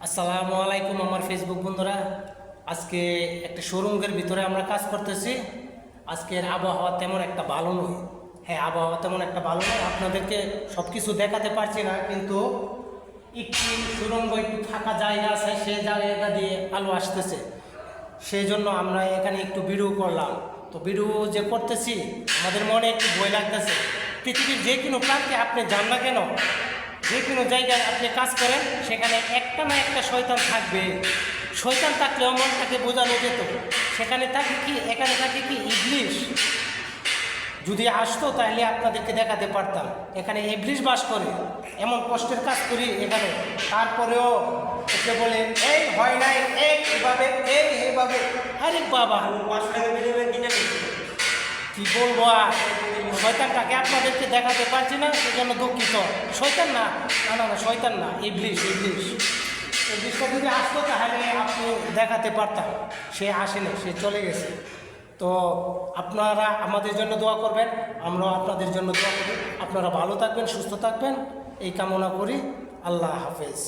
আসসালামু আলাইকুম আমার ফেসবুক বন্ধুরা। আজকে একটা শোরুমের ভিতরে আমরা কাজ করতেছি। আজকের আবহাওয়া তেমন একটা ভালো নয়। হ্যাঁ, আবহাওয়া তেমন একটা ভালো নয়, আপনাদেরকে সব কিছু দেখাতে পারছি না, কিন্তু একটি সুরঙ্গ একটু ফাঁকা জায়গা আছে, সেই জায়গা দিয়ে আলো আসতেছে। সেই জন্য আমরা এখানে একটু ভিডিও করলাম। তো ভিডিও যে করতেছি, আমাদের মনে একটু ভয় লাগতেছে। পৃথিবীর যে কোনো প্রান্তে আপনি যান না কেন, যে কোনো জায়গায় আপনি কাজ করেন, সেখানে একটা না একটা শয়তান থাকবে। শয়তান থাকলেও মনটাকে বোঝানো যেত। সেখানে থাকে কি, এখানে থাকে কি ইবলিশ। যদি আসতো তাহলে আপনাদেরকে দেখাতে পারতাম। এখানে ইবলিশ বাস করে, এমন কষ্টের কাজ করি এখানে, তারপরেও একে বলে এই হয় নাই, এই এভাবে, এই এইভাবে। আরে বাবা, কি বলবো আর, শয়তানটাকে আপনাদেরকে দেখাতে পারছি না, সেজন্য দুঃখিত। শয়তান না, না না না, শয়তান না, ইবলিশ ইবলিশ। ইবলিশটা যদি আসতো তাহলে আপনি দেখাতে পারতাম। সে আসেনি, সে চলে গেছে। তো আপনারা আমাদের জন্য দোয়া করবেন, আমরাও আপনাদের জন্য দোয়া করি। আপনারা ভালো থাকবেন, সুস্থ থাকবেন, এই কামনা করি। আল্লাহ হাফেজ।